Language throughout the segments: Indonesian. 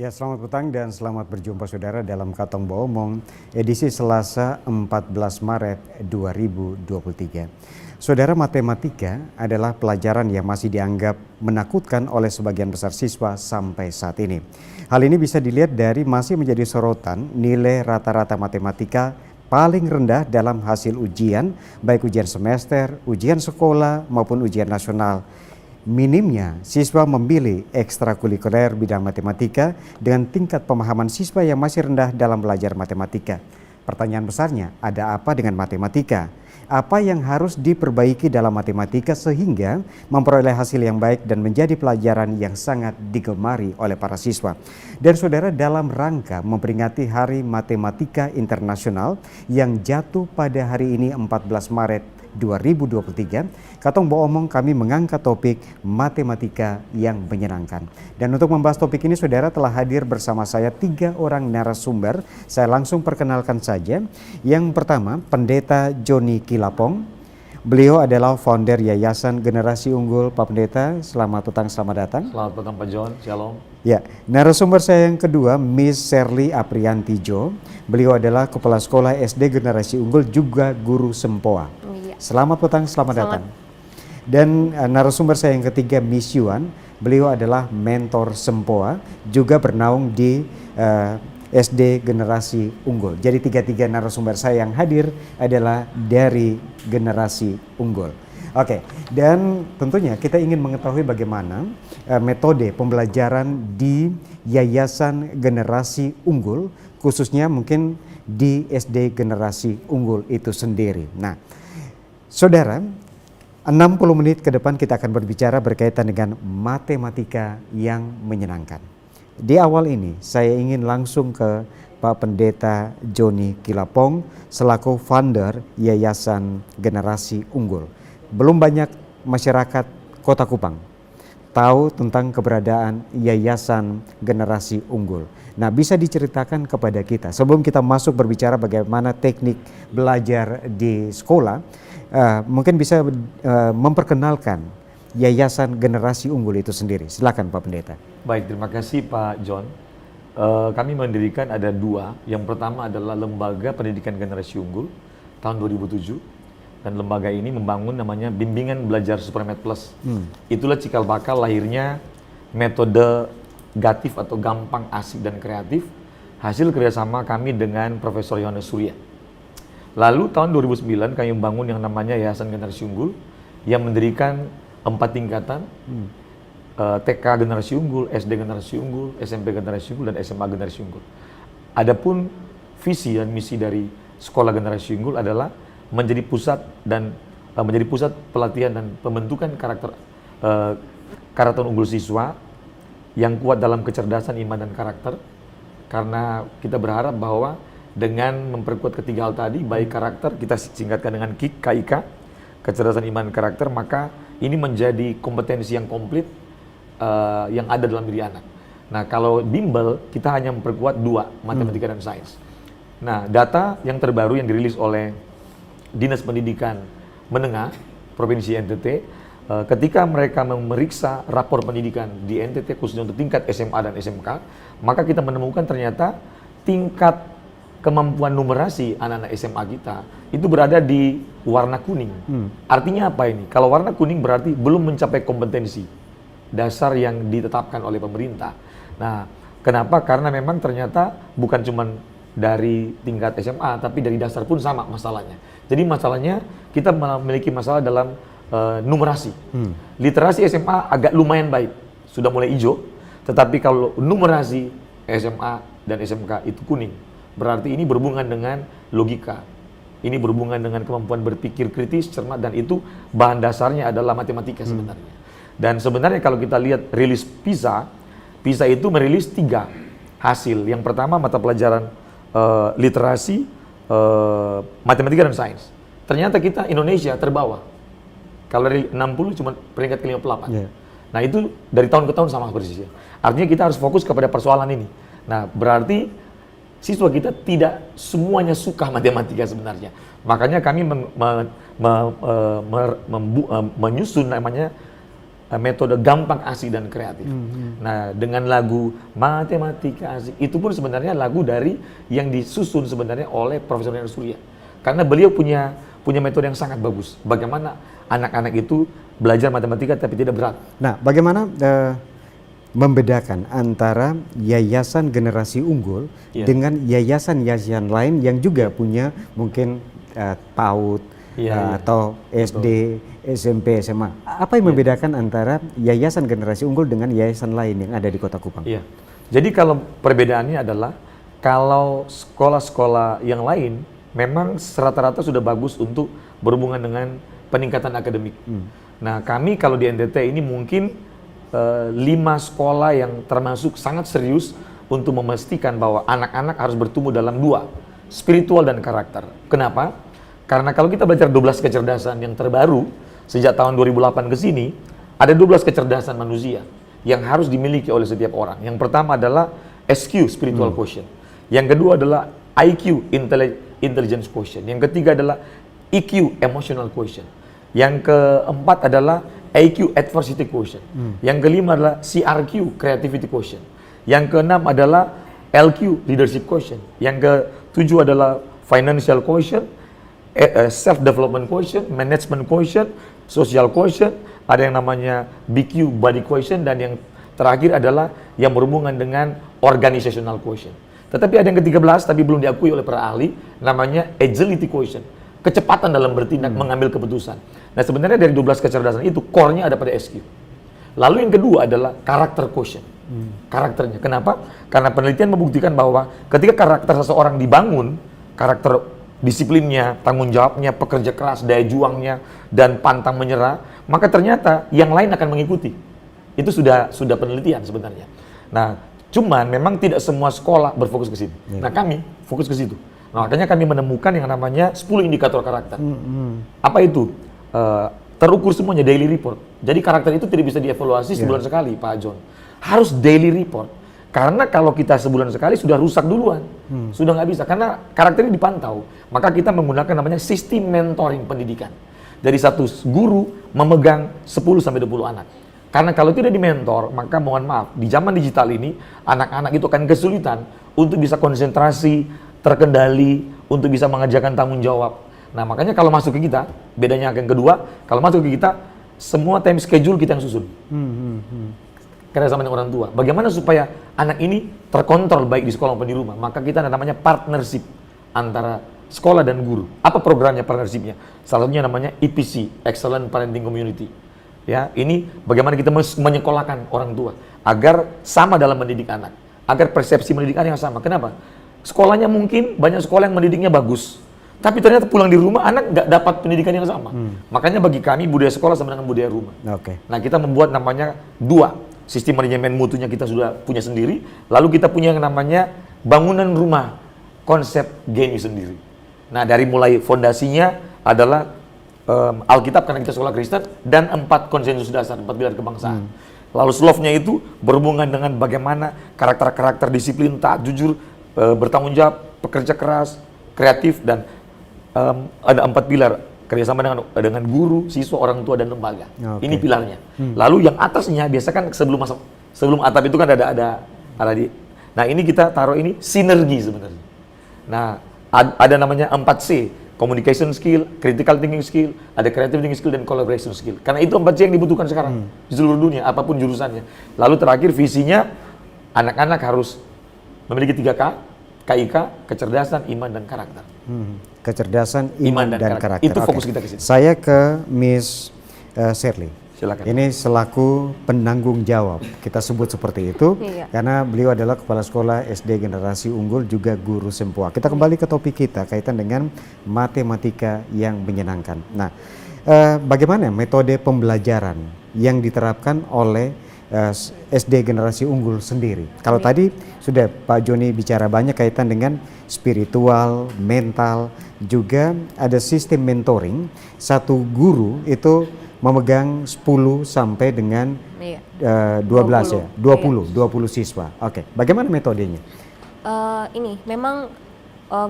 Ya, selamat petang dan selamat berjumpa saudara dalam Katong Baomong edisi Selasa 14 Maret 2023. Saudara, matematika adalah pelajaran yang masih dianggap menakutkan oleh sebagian besar siswa sampai saat ini. Hal ini bisa dilihat dari masih menjadi sorotan nilai rata-rata matematika paling rendah dalam hasil ujian, baik ujian semester, ujian sekolah maupun ujian nasional. Minimnya siswa memilih ekstrakurikuler bidang matematika dengan tingkat pemahaman siswa yang masih rendah dalam belajar matematika. Pertanyaan besarnya, ada apa dengan matematika? Apa yang harus diperbaiki dalam matematika sehingga memperoleh hasil yang baik dan menjadi pelajaran yang sangat digemari oleh para siswa? Dan saudara, dalam rangka memperingati Hari Matematika Internasional yang jatuh pada hari ini 14 Maret 2023, Katong Baomong kami mengangkat topik matematika yang menyenangkan. Dan untuk membahas topik ini, saudara, telah hadir bersama saya 3 orang narasumber. Saya langsung perkenalkan saja. Yang pertama, Pendeta Joni Kilapong. Beliau adalah founder Yayasan Generasi Unggul. Pak Pendeta, selamat petang, selamat datang. Selamat petang Pak John, shalom. Ya, narasumber saya yang kedua, Miss Shirley Aprianti Jo. Beliau adalah Kepala Sekolah SD Generasi Unggul, juga guru Sempoa. Selamat petang, selamat datang. Dan narasumber saya yang ketiga, Miss Yuan. Beliau adalah mentor Sempoa, juga bernaung di SD Generasi Unggul. Jadi tiga narasumber saya yang hadir adalah dari Generasi Unggul. Oke, dan tentunya kita ingin mengetahui bagaimana metode pembelajaran di Yayasan Generasi Unggul, khususnya mungkin di SD Generasi Unggul itu sendiri. Nah, saudara, 60 menit ke depan kita akan berbicara berkaitan dengan matematika yang menyenangkan. Di awal ini saya ingin langsung ke Pak Pendeta Joni Kilapong selaku founder Yayasan Generasi Unggul. Belum banyak masyarakat Kota Kupang tahu tentang keberadaan Yayasan Generasi Unggul. Nah, bisa diceritakan kepada kita sebelum kita masuk berbicara bagaimana teknik belajar di sekolah, mungkin bisa memperkenalkan Yayasan Generasi Unggul itu sendiri. Silakan Pak Pendeta. Baik, terima kasih Pak John. Kami mendirikan ada 2. Yang pertama adalah Lembaga Pendidikan Generasi Unggul tahun 2007. Dan lembaga ini membangun namanya Bimbingan Belajar Supermed Plus. Itulah cikal bakal lahirnya metode gatif atau gampang, asik, dan kreatif, hasil kerjasama kami dengan Profesor Yohanes Surya. Lalu tahun 2009 kami membangun yang namanya Yayasan Generasi Unggul yang mendirikan 4 tingkatan, TK Generasi Unggul, SD Generasi Unggul, SMP Generasi Unggul, dan SMA Generasi Unggul. Adapun visi dan misi dari Sekolah Generasi Unggul adalah menjadi pusat pelatihan dan pembentukan karakter unggul siswa yang kuat dalam kecerdasan, iman, dan karakter. Karena kita berharap bahwa dengan memperkuat ketiga hal tadi, baik karakter, kita singkatkan dengan KIK, kecerdasan, iman, karakter, maka ini menjadi kompetensi yang komplit yang ada dalam diri anak. Nah, kalau bimbel, kita hanya memperkuat 2, matematika dan sains. Nah, data yang terbaru yang dirilis oleh Dinas Pendidikan Menengah Provinsi NTT, ketika mereka memeriksa rapor pendidikan di NTT khususnya untuk tingkat SMA dan SMK, maka kita menemukan ternyata tingkat kemampuan numerasi anak-anak SMA kita itu berada di warna kuning. Artinya apa ini? Kalau warna kuning berarti belum mencapai kompetensi dasar yang ditetapkan oleh pemerintah. Nah, kenapa? Karena memang ternyata bukan cuma dari tingkat SMA, tapi dari dasar pun sama masalahnya. Jadi masalahnya kita memiliki masalah dalam numerasi. Literasi SMA agak lumayan baik, sudah mulai hijau, tetapi kalau numerasi SMA dan SMK itu kuning, berarti ini berhubungan dengan logika. Ini berhubungan dengan kemampuan berpikir kritis, cermat, dan itu bahan dasarnya adalah matematika sebenarnya. Dan sebenarnya kalau kita lihat rilis PISA itu merilis 3 hasil. Yang pertama mata pelajaran literasi, matematika, dan sains. Ternyata kita Indonesia terbawah. Kalau dari 60 cuma peringkat ke-58. Nah, itu dari tahun ke tahun sama persisnya. Artinya kita harus fokus kepada persoalan ini. Nah, berarti siswa kita tidak semuanya suka matematika sebenarnya. Makanya kami menyusun namanya metode gampang, asik dan kreatif. Nah, dengan lagu Matematika Asik itu pun sebenarnya lagu dari yang disusun sebenarnya oleh Profesor Nenar Surya. Karena beliau punya metode yang sangat bagus. Bagaimana anak-anak itu belajar matematika tapi tidak berat. Nah, bagaimana membedakan antara yayasan generasi unggul dengan yayasan-yayasan lain yang juga punya mungkin PAUD atau SD, SMP, SMA. Apa yang membedakan antara yayasan generasi unggul dengan yayasan lain yang ada di Kota Kupang? Iya. Jadi kalau perbedaannya adalah kalau sekolah-sekolah yang lain memang rata-rata sudah bagus untuk berhubungan dengan peningkatan akademik. Nah, kami kalau di NTT ini mungkin 5 sekolah yang termasuk sangat serius untuk memastikan bahwa anak-anak harus bertumbuh dalam 2, spiritual dan karakter. Kenapa? Karena kalau kita belajar 12 kecerdasan yang terbaru sejak tahun 2008 ke sini, ada 12 kecerdasan manusia yang harus dimiliki oleh setiap orang. Yang pertama adalah SQ, spiritual quotient. Yang kedua adalah IQ, intelligence quotient. Yang ketiga adalah EQ, emotional quotient. Yang keempat adalah AQ, adversity quotient. Yang kelima adalah CRQ, creativity quotient. Yang keenam adalah LQ, leadership quotient. Yang ketujuh adalah financial quotient, self-development quotient, management quotient, social quotient, ada yang namanya BQ, body quotient, dan yang terakhir adalah yang berhubungan dengan organizational quotient. Tetapi ada yang ke-13, tapi belum diakui oleh para ahli, namanya agility quotient, kecepatan dalam bertindak, mengambil keputusan. Nah, sebenarnya dari 12 kecerdasan itu, core-nya ada pada SQ. Lalu yang kedua adalah karakter quotient, karakternya. Kenapa? Karena penelitian membuktikan bahwa ketika karakter seseorang dibangun, karakter disiplinnya, tanggung jawabnya, pekerja keras, daya juangnya, dan pantang menyerah, maka ternyata yang lain akan mengikuti. Itu sudah penelitian sebenarnya. Nah, cuman memang tidak semua sekolah berfokus ke situ. Nah, kami fokus ke situ. Nah, makanya kami menemukan yang namanya 10 indikator karakter. Apa itu? Terukur semuanya, daily report. Jadi karakter itu tidak bisa dievaluasi sebulan sekali, Pak John. Harus daily report. Karena kalau kita sebulan sekali sudah rusak duluan, sudah nggak bisa. Karena karakter ini dipantau, maka kita menggunakan namanya sistem mentoring pendidikan. Dari satu guru memegang 10-20 anak. Karena kalau tidak dimentor, maka mohon maaf, di zaman digital ini, anak-anak itu akan kesulitan untuk bisa konsentrasi, terkendali, untuk bisa mengerjakan tanggung jawab. Nah, makanya kalau masuk ke kita, bedanya yang kedua, kalau masuk ke kita, semua time schedule kita yang susun. Karena sama dengan orang tua. Bagaimana supaya anak ini terkontrol baik di sekolah maupun di rumah? Maka kita ada namanya partnership antara sekolah dan guru. Apa programnya partnershipnya? Salah satunya namanya EPC, Excellent Parenting Community. Ya, ini bagaimana kita menyekolahkan orang tua agar sama dalam mendidik anak, agar persepsi mendidik anak yang sama. Kenapa? Sekolahnya mungkin banyak sekolah yang mendidiknya bagus, tapi ternyata pulang di rumah anak nggak dapat pendidikan yang sama. Makanya bagi kami budaya sekolah sama dengan budaya rumah. Nah, kita membuat namanya 2. Sistem manajemen mutunya kita sudah punya sendiri, lalu kita punya yang namanya bangunan rumah, konsep GENI sendiri. Nah, dari mulai fondasinya adalah Alkitab karena kita sekolah Kristen, dan 4 konsensus dasar, 4 pilar kebangsaan. Lalu slow-nya itu berhubungan dengan bagaimana karakter-karakter disiplin, taat, jujur, bertanggung jawab, pekerja keras, kreatif, dan ada 4 pilar. Kerjasama dengan guru, siswa, orang tua, dan lembaga. Ini pilarnya. Lalu yang atasnya biasa kan sebelum atap itu kan ada di. Nah, ini kita taruh ini sinergi sebenarnya. Nah, ada namanya 4C, communication skill, critical thinking skill, ada creative thinking skill, dan collaboration skill. Karena itu 4C yang dibutuhkan sekarang di seluruh dunia, apapun jurusannya. Lalu terakhir visinya anak-anak harus memiliki 3K, KIK, kecerdasan, iman, dan karakter. Kecerdasan, iman, dan karakter. Itu fokus kita ke situ. Saya ke Miss Shirley. Silakan. Ini selaku penanggung jawab, kita sebut seperti itu, karena beliau adalah kepala sekolah SD generasi unggul, juga guru Sempoa. Kita kembali ke topik kita kaitan dengan matematika yang menyenangkan. Nah, bagaimana metode pembelajaran yang diterapkan oleh SD generasi unggul sendiri? Kalau tadi sudah Pak Joni bicara banyak kaitan dengan spiritual, mental, juga ada sistem mentoring. Satu guru itu memegang 10 sampai dengan 12 ya, 20 siswa. Oke, bagaimana metodenya? Ini memang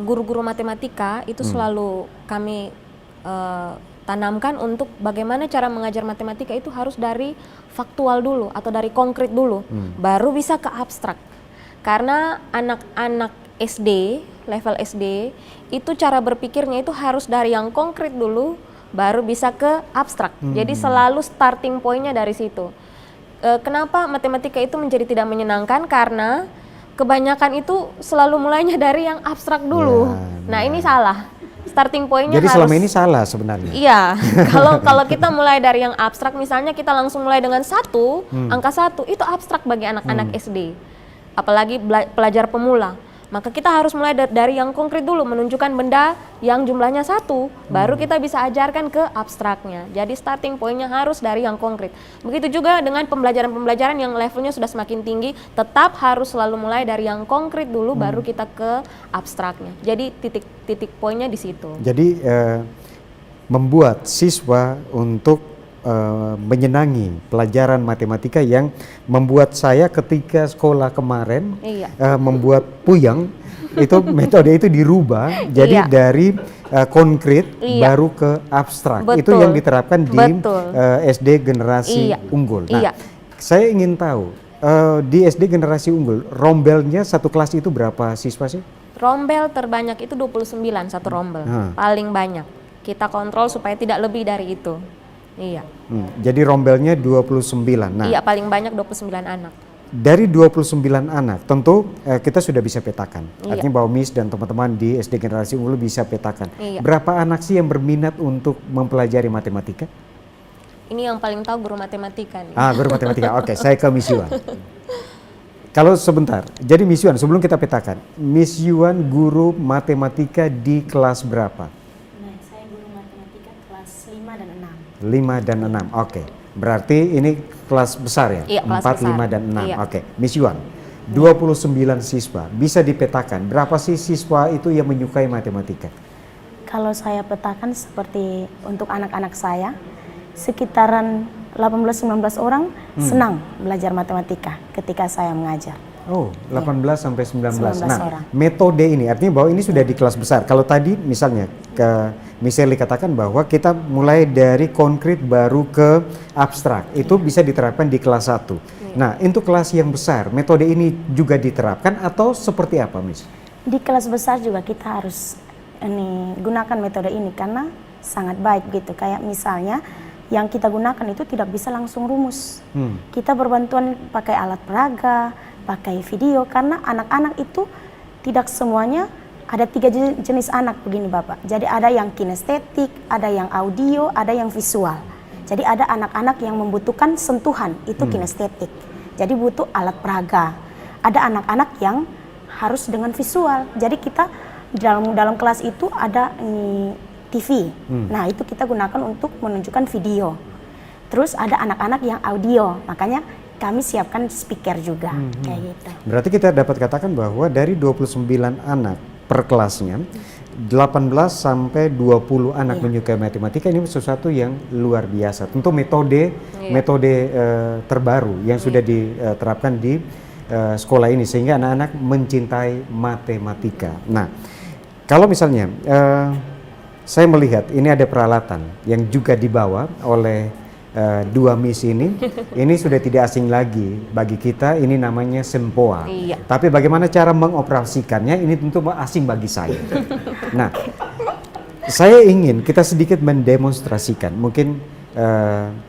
guru-guru matematika itu selalu kami tanamkan untuk bagaimana cara mengajar matematika itu harus dari faktual dulu atau dari konkret dulu, baru bisa ke abstrak. Karena anak-anak SD, level SD, itu cara berpikirnya itu harus dari yang konkret dulu, baru bisa ke abstrak. Jadi selalu starting point-nya dari situ. Kenapa matematika itu menjadi tidak menyenangkan? Karena kebanyakan itu selalu mulainya dari yang abstrak dulu. Nah ini salah. Starting point-nya Jadi harus, selama ini salah sebenarnya. iya, kalau kita mulai dari yang abstrak, misalnya kita langsung mulai dengan angka 1, itu abstrak bagi anak-anak SD. Apalagi pelajar pemula. Maka kita harus mulai dari yang konkret dulu, menunjukkan benda yang jumlahnya 1, baru kita bisa ajarkan ke abstraknya. Jadi starting point-nya harus dari yang konkret. Begitu juga dengan pembelajaran-pembelajaran yang levelnya sudah semakin tinggi, tetap harus selalu mulai dari yang konkret dulu, baru kita ke abstraknya. Jadi titik poinnya di situ. Jadi membuat siswa untuk menyenangi pelajaran matematika yang membuat saya ketika sekolah kemarin membuat puyeng, itu metode itu dirubah jadi dari konkret baru ke abstrak. Itu yang diterapkan di SD generasi unggul. Nah, saya ingin tahu di SD generasi unggul, rombelnya satu kelas itu berapa siswa sih? Rombel terbanyak itu 29 satu rombel, paling banyak. Kita kontrol supaya tidak lebih dari itu. Iya. Jadi rombelnya 29. Nah, iya, paling banyak 29 anak. Dari 29 anak, tentu kita sudah bisa petakan. Artinya bahwa Miss dan teman-teman di SD generasi unggul bisa petakan. Berapa anak sih yang berminat untuk mempelajari matematika? Ini yang paling tahu guru matematika nih. Guru matematika. Oke, saya ke Miss Yuan. Kalau sebentar, jadi Miss Yuan sebelum kita petakan, Miss Yuan guru matematika di kelas berapa? 5 dan 6, oke. Berarti ini kelas besar ya? Iya, 4, 5, dan 6, iya. Oke. Miss Yuan, 29 siswa, bisa dipetakan berapa sih siswa itu yang menyukai matematika? Kalau saya petakan seperti untuk anak-anak saya, sekitaran 18-19 orang senang belajar matematika ketika saya mengajar. Oh, 18 sampai 19. 19 Nah, orang. metode ini artinya bahwa ini sudah di kelas besar. Kalau tadi misalnya ke Miss Shirley katakan bahwa kita mulai dari konkret baru ke abstrak. Itu bisa diterapkan di kelas 1. Nah, untuk kelas yang besar, metode ini juga diterapkan atau seperti apa, Miss? Di kelas besar juga kita harus gunakan metode ini karena sangat baik gitu. Kayak misalnya yang kita gunakan itu tidak bisa langsung rumus. Kita berbantuan pakai alat peraga, pakai video, karena anak-anak itu tidak semuanya, ada 3 jenis anak begini Bapak. Jadi ada yang kinestetik, ada yang audio, ada yang visual. Jadi ada anak-anak yang membutuhkan sentuhan, itu kinestetik. Jadi butuh alat peraga. Ada anak-anak yang harus dengan visual. Jadi kita dalam kelas itu ada TV. Nah, itu kita gunakan untuk menunjukkan video. Terus ada anak-anak yang audio, makanya kami siapkan speaker juga, kayak gitu. Berarti kita dapat katakan bahwa dari 29 anak per kelasnya, 18 sampai 20 anak menyukai matematika, ini sesuatu yang luar biasa. Tentu metode terbaru yang sudah diterapkan di sekolah ini sehingga anak-anak mencintai matematika. Nah, kalau misalnya saya melihat ini ada peralatan yang juga dibawa oleh dua Miss ini sudah tidak asing lagi bagi kita, ini namanya sempoa. Tapi bagaimana cara mengoperasikannya ini tentu asing bagi saya. Nah, saya ingin kita sedikit mendemonstrasikan, mungkin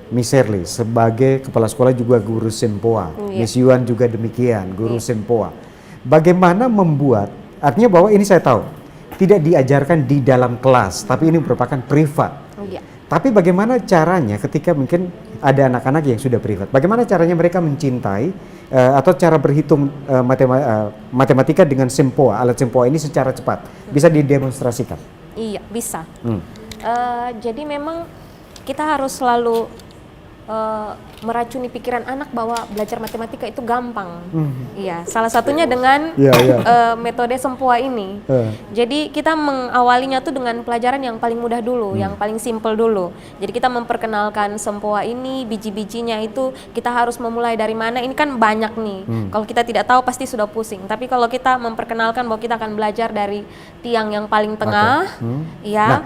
Miss Shirley sebagai kepala sekolah juga guru sempoa, Miss Yuan juga demikian, guru sempoa. Bagaimana membuat, artinya bahwa ini saya tahu tidak diajarkan di dalam kelas, tapi ini merupakan privat. Tapi bagaimana caranya ketika mungkin ada anak-anak yang sudah privat, bagaimana caranya mereka mencintai atau cara berhitung matematika dengan sempoa, alat sempoa ini secara cepat, bisa didemonstrasikan? Iya, bisa. Jadi memang kita harus selalu meracuni pikiran anak bahwa belajar matematika itu gampang. Iya, salah satunya dengan metode sempoa ini. Jadi kita mengawalinya tuh dengan pelajaran yang paling mudah dulu, yang paling simple dulu. Jadi kita memperkenalkan sempoa ini, biji-bijinya itu kita harus memulai dari mana. Ini kan banyak nih. Kalau kita tidak tahu pasti sudah pusing. Tapi kalau kita memperkenalkan bahwa kita akan belajar dari tiang yang paling tengah, Nah,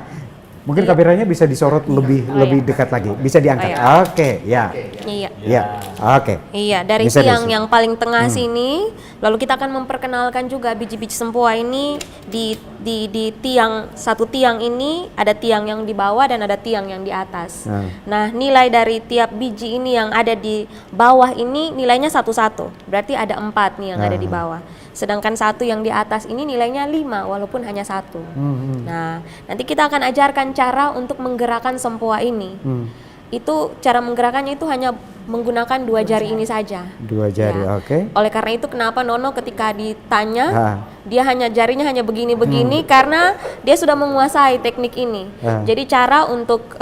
Mungkin kameranya bisa disorot lebih dekat lagi, bisa diangkat. Oke, ya. Iya. Ya, oke. Iya, dari Bisa tiang desi. yang paling tengah sini, lalu kita akan memperkenalkan juga biji-biji sempoa ini di tiang, satu tiang ini ada tiang yang di bawah dan ada tiang yang di atas. Nah, nilai dari tiap biji ini yang ada di bawah ini nilainya satu-satu, berarti ada 4 nih yang ada di bawah. Sedangkan satu yang di atas ini nilainya 5 walaupun hanya 1. Nah, nanti kita akan ajarkan cara untuk menggerakkan sempoa ini. Itu cara menggerakkannya itu hanya menggunakan 2 jari ini saja. 2 jari, Ya. oke. Oleh karena itu kenapa Nono ketika ditanya dia jarinya hanya begini-begini karena dia sudah menguasai teknik ini. Jadi cara untuk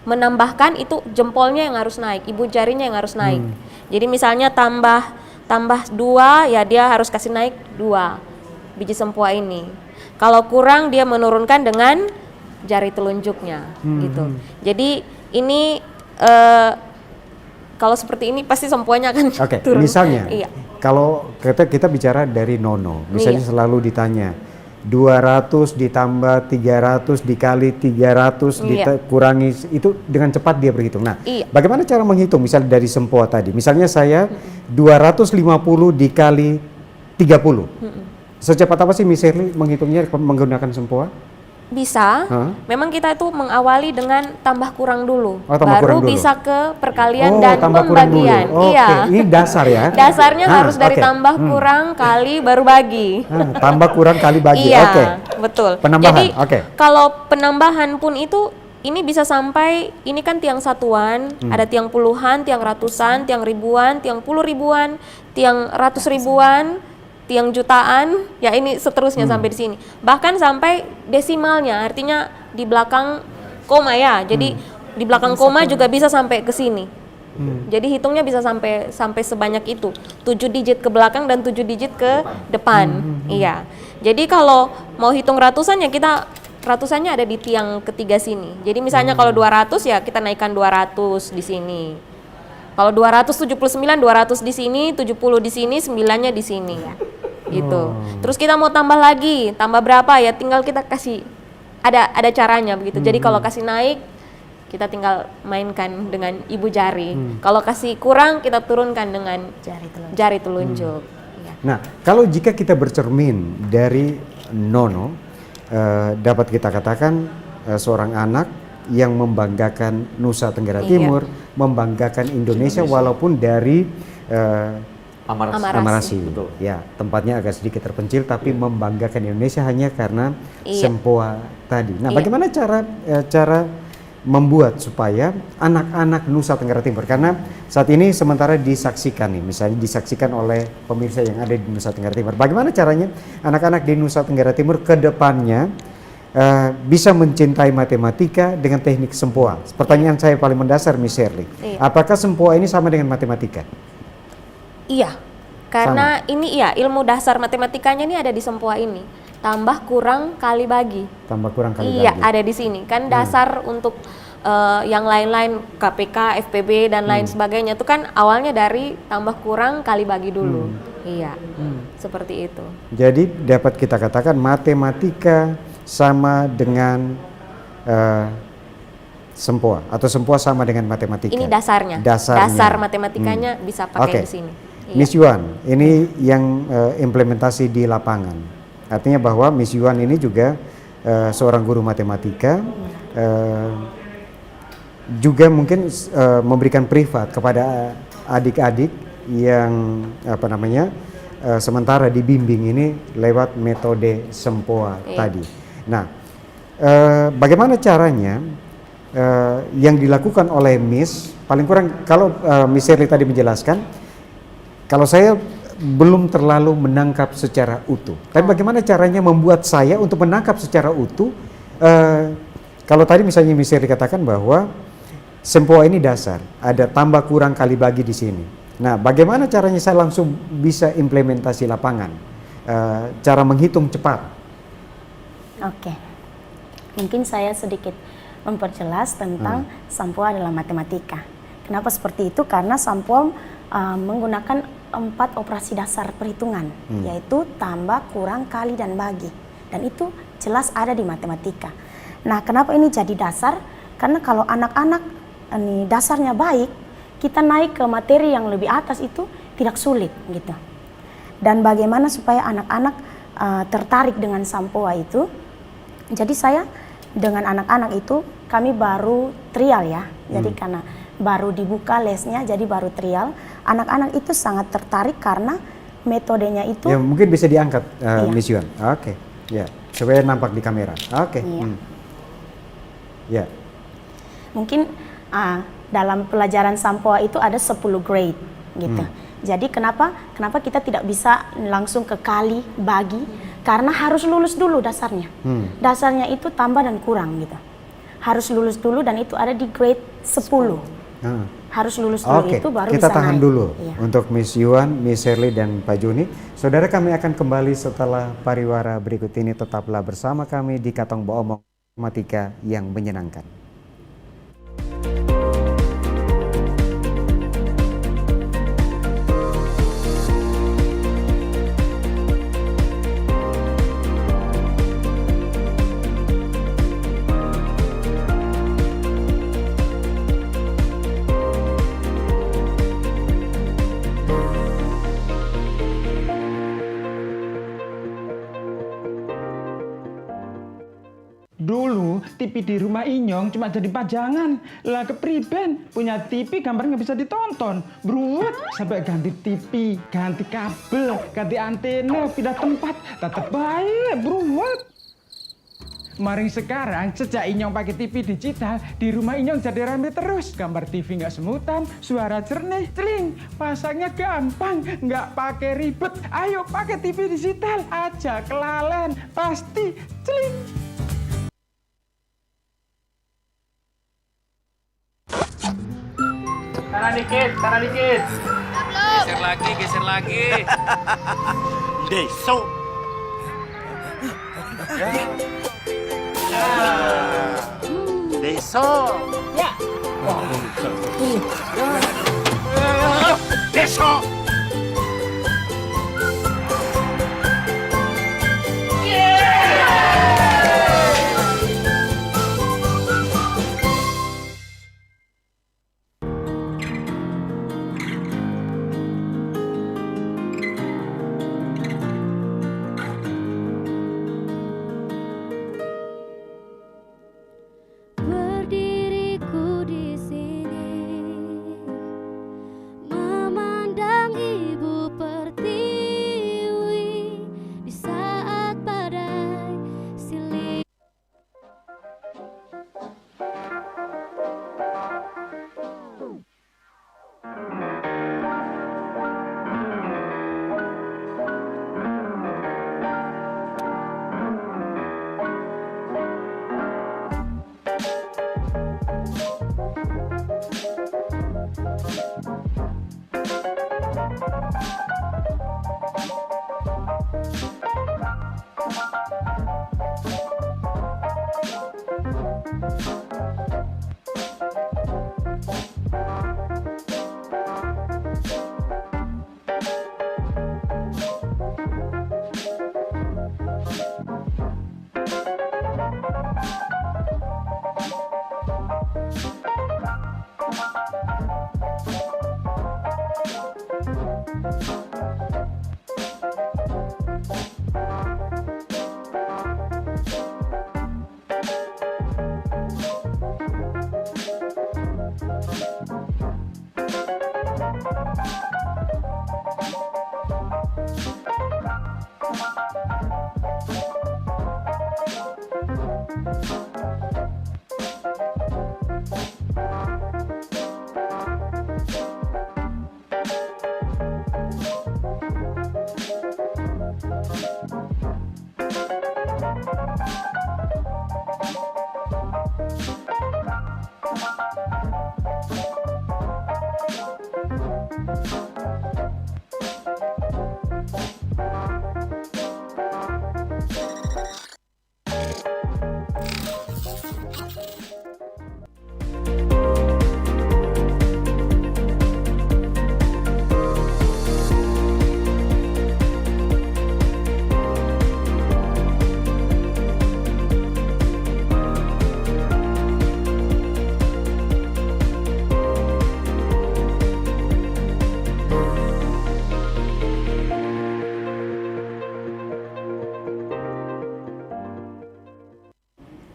menambahkan itu jempolnya yang harus naik, ibu jarinya yang harus naik. Jadi misalnya tambah 2 ya dia harus kasih naik 2 biji sempoa ini. Kalau kurang dia menurunkan dengan jari telunjuknya gitu. Jadi ini kalau seperti ini pasti sempoanya akan turun. Misalnya Iya. kalau kita bicara dari Nono, misalnya selalu ditanya 200 ditambah 300 dikali 300 dikurangi, itu dengan cepat dia berhitung. Nah, bagaimana cara menghitung misalnya dari sempoa tadi? Misalnya saya 250 dikali 30. Secepat apa sih Miss Shirley menghitungnya menggunakan sempoa? Bisa, memang kita itu mengawali dengan tambah kurang dulu, tambah kurang baru dulu. bisa ke perkalian dan tambah kurang dulu. pembagian. Oke, ini dasar ya. Dasarnya harus dari tambah kurang kali baru bagi. Tambah kurang kali bagi. Iya, Oke. betul. Penambahan. Jadi Oke. kalau penambahan pun itu ini bisa sampai, ini kan tiang satuan, ada tiang puluhan, tiang ratusan, tiang ribuan, tiang puluh ribuan, tiang ratus ribuan, tiang jutaan, ya ini seterusnya sampai di sini. Bahkan sampai desimalnya, artinya di belakang koma ya. Jadi di belakang koma juga bisa sampai ke sini. Jadi hitungnya bisa sampai sebanyak itu. 7 digit ke belakang dan 7 digit ke depan. Iya. Jadi kalau mau hitung ratusan ya kita ratusannya ada di tiang ketiga sini. Jadi misalnya kalau 200 ya kita naikkan 200 di sini. Kalau 279, 200 di sini, 70 di sini, 9-nya di sini ya. Gitu. Terus kita mau tambah lagi, tambah berapa ya tinggal kita kasih, ada caranya begitu. Jadi kalau kasih naik kita tinggal mainkan dengan ibu jari. Kalau kasih kurang kita turunkan dengan jari telunjuk. Ya. Nah, kalau jika kita bercermin dari Nono, dapat kita katakan seorang anak yang membanggakan Nusa Tenggara Timur, membanggakan Indonesia walaupun dari Amarasi. Betul. Ya, tempatnya agak sedikit terpencil tapi membanggakan Indonesia hanya karena sempoa tadi. Nah, bagaimana cara membuat supaya anak-anak Nusa Tenggara Timur, karena saat ini sementara disaksikan nih, misalnya disaksikan oleh pemirsa yang ada di Nusa Tenggara Timur. Bagaimana caranya anak-anak di Nusa Tenggara Timur ke depannya bisa mencintai matematika dengan teknik sempoa? Pertanyaan saya paling mendasar, Miss Shirley. Apakah sempoa ini sama dengan matematika? Iya, karena ini ilmu dasar matematikanya ini ada di sempoa ini. Tambah kurang kali bagi. Tambah kurang kali bagi. Iya, ada di sini. Kan dasar untuk yang lain-lain KPK, FPB dan lain sebagainya itu kan awalnya dari tambah kurang kali bagi dulu. Iya, seperti itu. Jadi dapat kita katakan matematika sama dengan sempoa atau sempoa sama dengan matematika. Ini dasarnya. Dasar matematikanya bisa pakai di sini. Miss Yuan, ini yang implementasi di lapangan. Artinya bahwa Miss Yuan ini juga seorang guru matematika, juga mungkin memberikan privat kepada adik-adik yang sementara dibimbing ini lewat metode sempoa tadi. Nah, bagaimana caranya yang dilakukan oleh Miss, paling kurang kalau Miss Shirley tadi menjelaskan, kalau saya belum terlalu menangkap secara utuh, tapi bagaimana caranya membuat saya untuk menangkap secara utuh? Kalau tadi misalnya Miss Shirley katakan bahwa sempoa ini dasar, ada tambah kurang kali bagi di sini. Nah, bagaimana caranya saya langsung bisa implementasi lapangan, cara menghitung cepat? Oke, mungkin saya sedikit memperjelas tentang sempoa adalah matematika. Kenapa seperti itu? Karena sempoa menggunakan 4 operasi dasar perhitungan, yaitu tambah, kurang, kali, dan bagi. Dan itu jelas ada di matematika. Nah, kenapa ini jadi dasar? Karena kalau anak-anak ini dasarnya baik, kita naik ke materi yang lebih atas itu tidak sulit gitu. Dan bagaimana supaya anak-anak tertarik dengan Sampoa itu? Jadi saya dengan anak-anak itu kami baru trial ya. Jadi karena baru dibuka lesnya, jadi baru trial. Anak-anak itu sangat tertarik karena metodenya itu. Ya mungkin bisa diangkat Miss Yuan. Oke. Ya, supaya nampak di kamera. Oke. Iya. Ya. Mungkin dalam pelajaran Sampoa itu ada 10 grade gitu. Jadi kenapa kita tidak bisa langsung ke kali bagi? Karena harus lulus dulu dasarnya. Dasarnya itu tambah dan kurang gitu. Harus lulus dulu dan itu ada di grade 10. Harus lulus dulu itu baru kita bisa tahan naik. dulu Iya. untuk Miss Yuan, Miss Shirley dan Pak Joni. Saudara, kami akan kembali setelah pariwara berikut ini. Tetaplah bersama kami di Katong Baomong Matematika yang menyenangkan. Dulu TV di rumah Inyong cuma jadi pajangan. Lah kepriben punya TV gambar nggak bisa ditonton. Beruat sampai ganti TV, ganti kabel, ganti antena, pindah tempat. Tetap baik, beruat. Maring sekarang sejak Inyong pakai TV digital, di rumah Inyong jadi rame terus. Gambar TV nggak semutan, suara jernih, celing. Pasangnya gampang, nggak pakai ribet. Ayo pakai TV digital aja, kelalen pasti celing. Taruh dikit. Geser lagi. Deso. Deso. Deso. Berdiriku di sini, memandang Ibu Pertiwi di saat badai silih.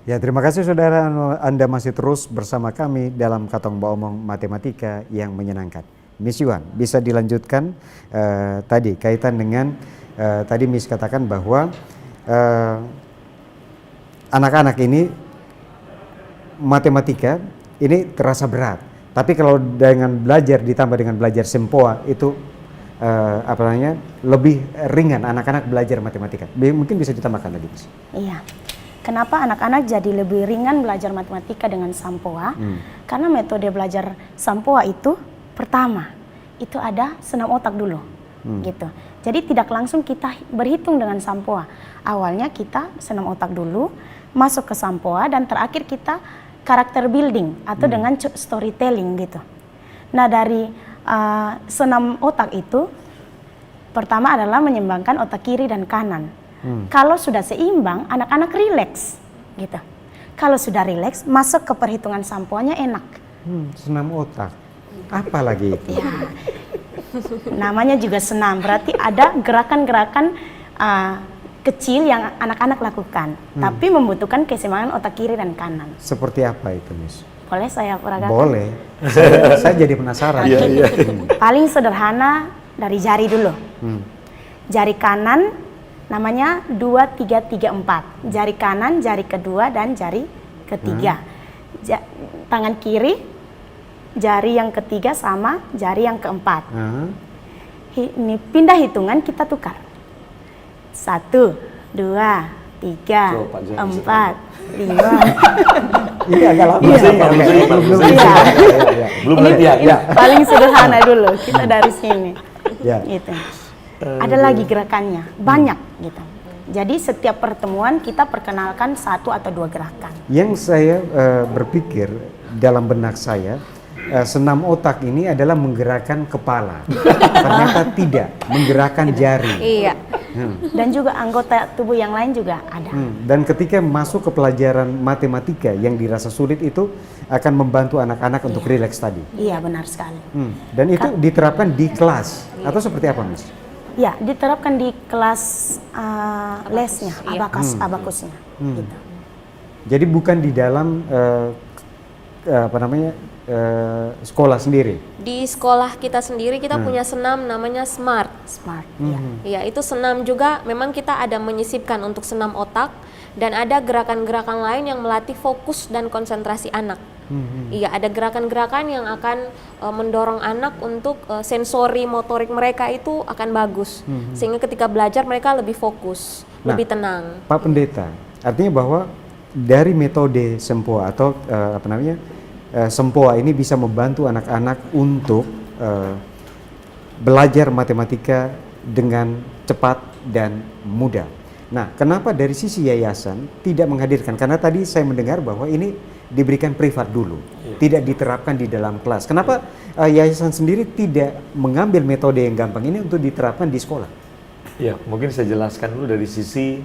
Ya, terima kasih saudara, Anda masih terus bersama kami dalam Katong Baomong Matematika yang menyenangkan. Miss Yuan, bisa dilanjutkan tadi kaitan dengan tadi Miss katakan bahwa anak-anak ini matematika ini terasa berat. Tapi kalau dengan belajar ditambah dengan belajar sempoa itu apa namanya lebih ringan anak-anak belajar matematika. Mungkin bisa ditambahkan lagi, Miss. Iya. Kenapa anak-anak jadi lebih ringan belajar matematika dengan sampoa? Karena metode belajar sampoa itu pertama itu ada senam otak dulu, gitu. Jadi tidak langsung kita berhitung dengan sampoa. Awalnya kita senam otak dulu, masuk ke sampoa, dan terakhir kita karakter building atau dengan storytelling gitu. Nah dari senam otak itu pertama adalah menyeimbangkan otak kiri dan kanan. Kalau sudah seimbang, anak-anak rileks, gitu. Kalau sudah rileks, masuk ke perhitungan sampoanya enak. Senam otak, apa lagi itu? Ya, namanya juga senam, berarti ada gerakan-gerakan kecil yang anak-anak lakukan, tapi membutuhkan keseimbangan otak kiri dan kanan. Seperti apa itu, Miss? Boleh saya peragakan? Boleh. Saya jadi penasaran. Paling sederhana dari jari dulu. Jari kanan namanya 2, 3, 3, 4. Jari kanan, jari kedua, dan jari ketiga. Tangan kiri, jari yang ketiga sama jari yang keempat. Ini pindah hitungan kita tukar. 1, 2, 3, 4, 5. Ini agak lama. Belum latihan. Ini paling sederhana dulu. Kita dari sini. Ya. Gitu. Ada lagi gerakannya, banyak gitu. Jadi setiap pertemuan kita perkenalkan 1 atau 2 gerakan. Yang saya berpikir dalam benak saya, senam otak ini adalah menggerakkan kepala. Ternyata tidak, menggerakkan jari. Iya. Dan juga anggota tubuh yang lain juga ada. Dan ketika masuk ke pelajaran matematika yang dirasa sulit itu akan membantu anak-anak untuk rileks tadi. Iya, benar sekali. Dan itu diterapkan di kelas atau seperti apa, Miss? Ya, diterapkan di kelas lesnya, abakusnya. Gitu. Jadi bukan di dalam sekolah sendiri. Di sekolah kita sendiri kita punya senam namanya SMART. Smart. Ya, itu senam juga memang kita ada menyisipkan untuk senam otak dan ada gerakan-gerakan lain yang melatih fokus dan konsentrasi anak. Iya, ada gerakan-gerakan yang akan mendorong anak untuk sensori motorik mereka itu akan bagus. Sehingga ketika belajar mereka lebih fokus, lebih tenang. Pak Pendeta, artinya bahwa dari metode sempoa atau sempoa ini bisa membantu anak-anak untuk belajar matematika dengan cepat dan mudah. Nah, kenapa dari sisi yayasan tidak menghadirkan? Karena tadi saya mendengar bahwa ini diberikan privat dulu, tidak diterapkan di dalam kelas. Kenapa yayasan sendiri tidak mengambil metode yang gampang ini untuk diterapkan di sekolah? Ya, mungkin saya jelaskan dulu dari sisi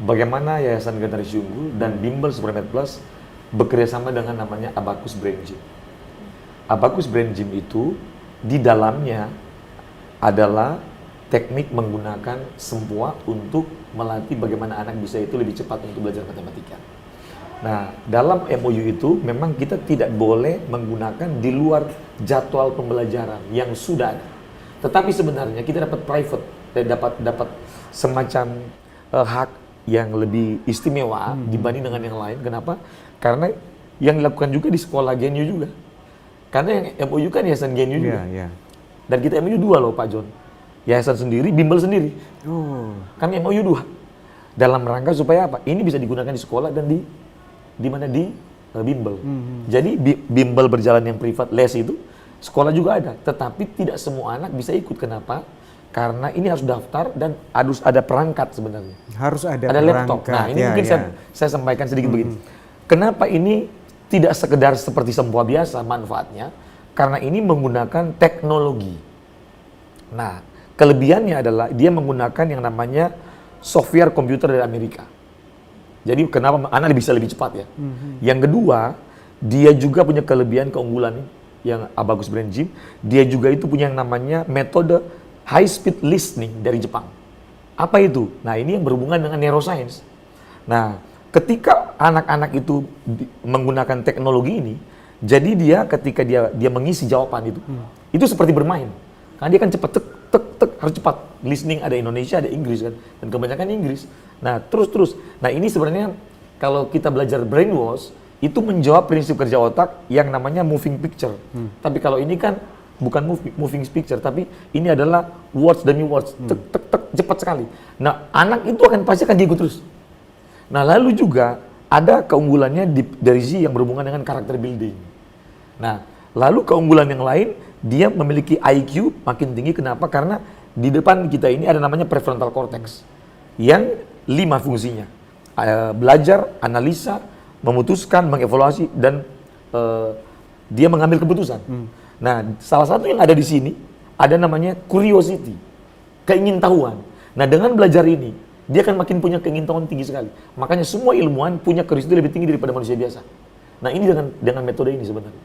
bagaimana Yayasan Generasi Unggul dan Bimbel Supermed Plus bekerjasama dengan namanya Abacus Brain Gym. Abacus Brain Gym itu di dalamnya adalah teknik menggunakan sempoa untuk melatih bagaimana anak bisa itu lebih cepat untuk belajar matematika. Nah, dalam MOU itu memang kita tidak boleh menggunakan di luar jadwal pembelajaran yang sudah ada. Tetapi sebenarnya kita dapat private, dapat semacam hak yang lebih istimewa dibanding dengan yang lain. Kenapa? Karena yang dilakukan juga di sekolah GNU juga. Karena yang MOU kan yayasan GNU juga. Dan kita MOU 2 loh Pak John. Yayasan sendiri, bimbel sendiri. Kami MOU 2. Dalam rangka supaya apa? Ini bisa digunakan di sekolah dan di mana di bimbel. Jadi bimbel berjalan yang privat les itu sekolah juga ada, tetapi tidak semua anak bisa ikut. Kenapa? Karena ini harus daftar dan harus ada perangkat sebenarnya. Harus ada laptop. perangkat. Nah, ini mungkin saya sampaikan sedikit begini. Kenapa ini tidak sekedar seperti sempoa biasa manfaatnya? Karena ini menggunakan teknologi. Nah, kelebihannya adalah dia menggunakan yang namanya software komputer dari Amerika. Jadi kenapa anak bisa lebih cepat ya? Yang kedua, dia juga punya kelebihan keunggulan yang Abacus Brain Gym. Dia juga itu punya yang namanya metode high speed listening dari Jepang. Apa itu? Nah, ini yang berhubungan dengan neuroscience. Nah, ketika anak-anak itu menggunakan teknologi ini, jadi dia ketika dia mengisi jawaban itu seperti bermain. Karena dia kan cepat tek harus cepat. Listening ada Indonesia, ada Inggris kan, dan kebanyakan Inggris. Nah, terus. Nah, ini sebenarnya kalau kita belajar brainwash itu menjawab prinsip kerja otak yang namanya moving picture. Tapi kalau ini kan bukan moving picture, tapi ini adalah words demi words, tek cepat sekali. Nah, anak itu pasti akan diikut terus. Nah, lalu juga ada keunggulannya dari sisi yang berhubungan dengan karakter building. Nah, lalu keunggulan yang lain, dia memiliki IQ makin tinggi. Kenapa? Karena di depan kita ini ada namanya prefrontal cortex yang 5 fungsinya. Belajar, analisa, memutuskan, mengevaluasi, dan dia mengambil keputusan. Nah, salah satu yang ada di sini ada namanya curiosity, keingintahuan. Nah, dengan belajar ini, dia akan makin punya keingintahuan tinggi sekali. Makanya semua ilmuwan punya curiosity lebih tinggi daripada manusia biasa. Nah, ini dengan metode ini sebenarnya.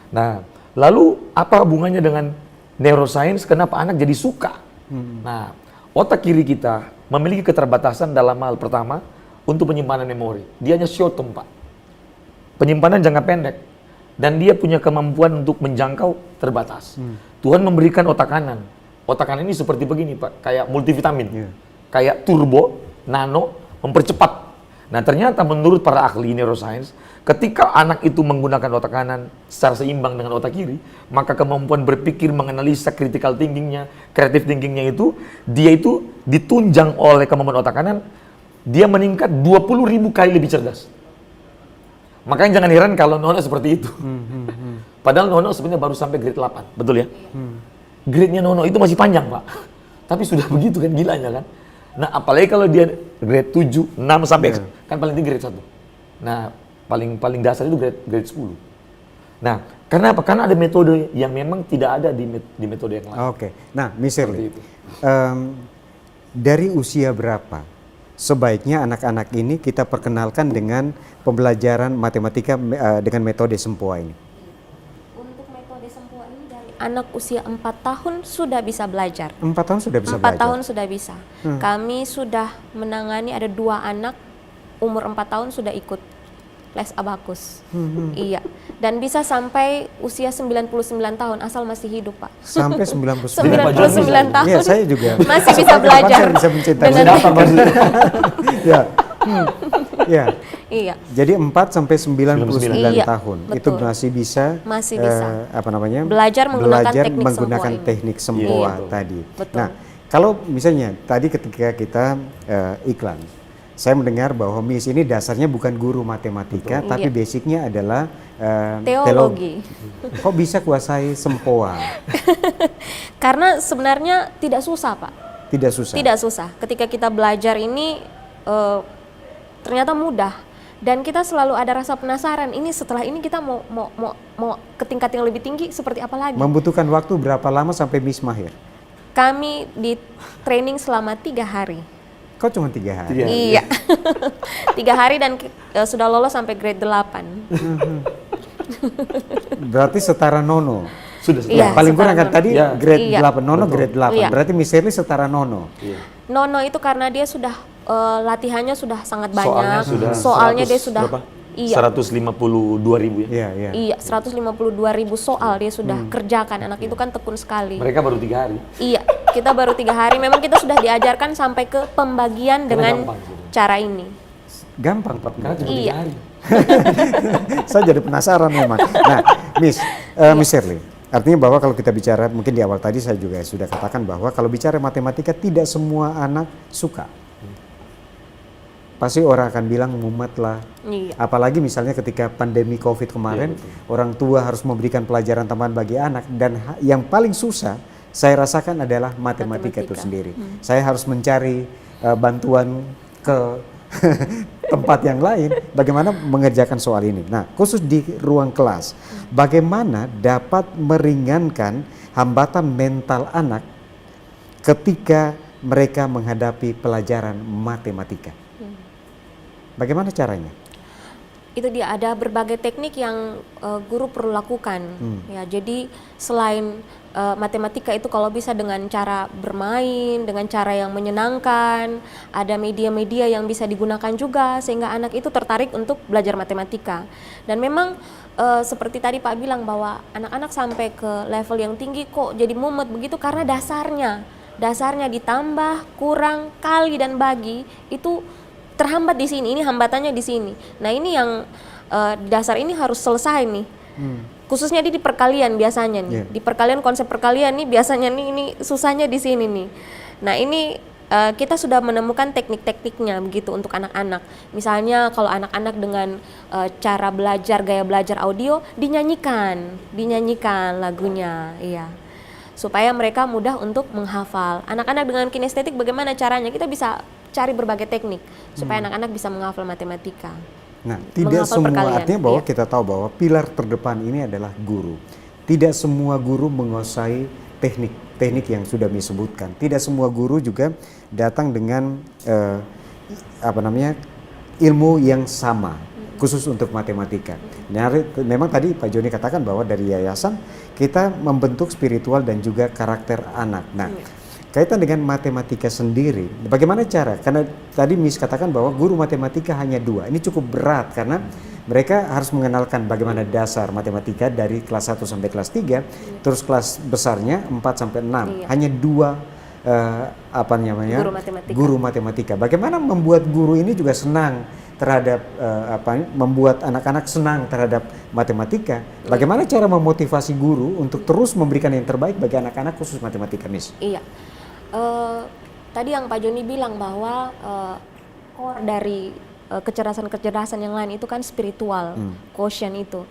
Nah, lalu apa hubungannya dengan neuroscience? Kenapa anak jadi suka? Nah, otak kiri kita memiliki keterbatasan dalam hal pertama untuk penyimpanan memori. Dia hanya short term, Pak. Penyimpanan jangka pendek. Dan dia punya kemampuan untuk menjangkau terbatas. Tuhan memberikan otak kanan. Otak kanan ini seperti begini, Pak. Kayak multivitamin. Kayak turbo, nano, mempercepat. Nah, ternyata menurut para ahli neuroscience, ketika anak itu menggunakan otak kanan secara seimbang dengan otak kiri, maka kemampuan berpikir, menganalisa, critical thinkingnya, creative thinkingnya dia itu ditunjang oleh kemampuan otak kanan, dia meningkat 20.000 kali lebih cerdas. Makanya jangan heran kalau Nono seperti itu. Padahal Nono sebenarnya baru sampai grade 8, betul ya? Grade-nya Nono itu masih panjang, Pak. Tapi sudah begitu kan, gilanya kan? Nah, apalagi kalau dia grade 7, 6 sampai kan paling tinggi grade 1. Nah, paling dasar itu grade 10. Nah, karena apa? Karena ada metode yang memang tidak ada di metode yang lain. Oke. Nah, Miss Shirley, dari usia berapa sebaiknya anak-anak ini kita perkenalkan dengan pembelajaran matematika dengan metode Sempoa ini? Untuk metode Sempoa ini dari anak usia 4 tahun sudah bisa belajar. 4 tahun sudah bisa 4 belajar? tahun sudah bisa. Kami sudah menangani ada 2 anak umur 4 tahun sudah ikut les abakus. Iya. Dan bisa sampai usia 99 tahun asal masih hidup, Pak. Sampai 99 99 tahun. Iya, saya juga. Masih bisa belajar. Saya bisa mencintai. Dengan- Ya. Ya. Iya. Jadi 4 sampai 99 Iya, tahun betul. itu masih bisa Masih bisa. apa namanya? Belajar menggunakan teknik menggunakan Sempoa ini. teknik Sempoa Iya. tadi. Betul. Nah, kalau misalnya tadi ketika kita iklan, saya mendengar bahwa Miss ini dasarnya bukan guru matematika, Betul. tapi Iya. basicnya adalah Teologi. Kok bisa kuasai Sempoa? Karena sebenarnya tidak susah, Pak. Tidak susah. Tidak susah. Ketika kita belajar ini ternyata mudah dan kita selalu ada rasa penasaran. Ini setelah ini kita mau ke tingkat yang lebih tinggi seperti apa lagi? Membutuhkan waktu berapa lama sampai Miss mahir? Kami di training selama 3 hari. Kok cuma 3 hari? Iya. 3 hari dan sudah lolos sampai grade 8. Berarti setara Nono. Sudah. Iya, Paling kurang kan setara tadi Nono. grade Iya. 8, Nono Betul. grade 8. Iya. Berarti Miss Shirley setara Nono. Nono itu karena dia sudah latihannya sudah sangat Soalnya banyak. sudah Soalnya 100 dia sudah berapa? iya. 152.000 ya. Iya, iya. Iya, 152.000 soal dia sudah kerjakan. Anak itu kan tekun sekali. Mereka baru 3 hari. Iya, kita baru 3 hari. Memang kita sudah diajarkan sampai ke pembagian dengan gampang sudah. cara ini. Gampang, Pak. Karena cuma 3 Iya. hari. Saya jadi penasaran memang. Nah, Miss Shirley, artinya bahwa kalau kita bicara, mungkin di awal tadi saya juga sudah katakan bahwa kalau bicara matematika tidak semua anak suka. Pasti orang akan bilang mumet lah. Iya. Apalagi misalnya ketika pandemi COVID kemarin, orang tua harus memberikan pelajaran tambahan bagi anak dan yang paling susah saya rasakan adalah matematika itu sendiri. Saya harus mencari bantuan ke tempat yang lain bagaimana mengerjakan soal ini. Nah, khusus di ruang kelas, bagaimana dapat meringankan hambatan mental anak ketika mereka menghadapi pelajaran matematika? Bagaimana caranya? Itu dia, ada berbagai teknik yang guru perlu lakukan. Ya, jadi selain matematika itu kalau bisa dengan cara bermain, dengan cara yang menyenangkan, ada media-media yang bisa digunakan juga sehingga anak itu tertarik untuk belajar matematika. Dan memang seperti tadi Pak bilang bahwa anak-anak sampai ke level yang tinggi kok jadi mumet begitu karena dasarnya ditambah, kurang, kali dan bagi itu terhambat di sini. Ini hambatannya di sini. Nah, ini yang dasar ini harus selesai nih. Khususnya di perkalian biasanya nih. Di perkalian, konsep perkalian nih biasanya nih ini susahnya di sini nih. Nah, ini kita sudah menemukan teknik-tekniknya begitu untuk anak-anak. Misalnya kalau anak-anak dengan cara belajar, gaya belajar audio dinyanyikan lagunya, iya. Supaya mereka mudah untuk menghafal. Anak-anak dengan kinestetik bagaimana caranya? Kita bisa cari berbagai teknik supaya anak-anak bisa menghafal matematika. Nah, tidak Menghafal semua perkalian. artinya bahwa Iya. kita tahu bahwa pilar terdepan ini adalah guru. Tidak semua guru menguasai teknik yang sudah disebutkan. Tidak semua guru juga datang dengan ilmu yang sama khusus untuk matematika. Nah, memang tadi Pak Joni katakan bahwa dari yayasan kita membentuk spiritual dan juga karakter anak. Nah, kaitan dengan matematika sendiri, bagaimana cara? Karena tadi Miss katakan bahwa guru matematika hanya 2. Ini cukup berat karena mereka harus mengenalkan bagaimana dasar matematika dari kelas 1 sampai kelas 3, terus kelas besarnya 4 sampai 6. Iya. Hanya 2 guru matematika. Bagaimana membuat guru ini juga senang terhadap membuat anak-anak senang terhadap matematika? Bagaimana cara memotivasi guru untuk terus memberikan yang terbaik bagi anak-anak khusus matematika, Miss? Iya. Tadi yang Pak Joni bilang bahwa core dari kecerdasan-kecerdasan yang lain itu kan spiritual, quotient itu.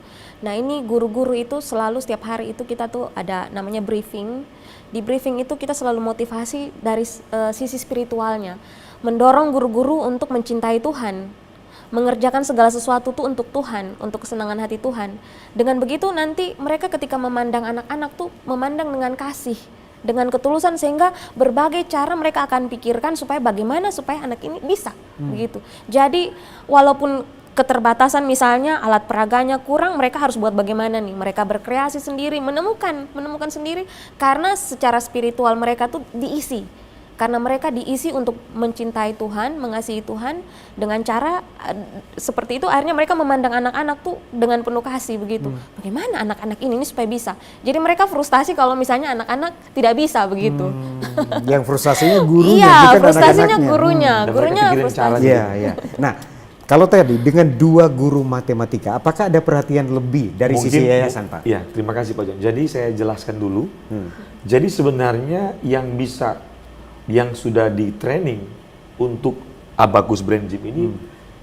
Nah, ini guru-guru itu selalu setiap hari itu kita tuh ada namanya briefing. Di briefing itu kita selalu motivasi dari sisi spiritualnya, mendorong guru-guru untuk mencintai Tuhan, mengerjakan segala sesuatu tuh untuk Tuhan, untuk kesenangan hati Tuhan. Dengan begitu nanti mereka ketika memandang anak-anak tuh memandang dengan kasih, dengan ketulusan, sehingga berbagai cara mereka akan pikirkan supaya bagaimana supaya anak ini bisa begitu. Jadi walaupun keterbatasan misalnya alat peraganya kurang, mereka harus buat bagaimana nih? Mereka berkreasi sendiri, menemukan sendiri karena secara spiritual mereka tuh diisi. Karena mereka diisi untuk mencintai Tuhan, mengasihi Tuhan dengan cara seperti itu, akhirnya mereka memandang anak-anak tuh dengan penuh kasih begitu. Bagaimana anak-anak ini supaya bisa? Jadi mereka frustasi kalau misalnya anak-anak tidak bisa begitu. Yang frustasinya gurunya, iya, bukan frustasinya anak-anaknya. gurunya, Dan gurunya mereka pikirin frustasi. caranya. Iya. Nah, kalau tadi dengan 2 guru matematika, apakah ada perhatian lebih dari sisi yayasan, Pak? Iya, terima kasih Pak Jon. Jadi saya jelaskan dulu. Jadi sebenarnya yang sudah di training untuk Abacus Brain Gym ini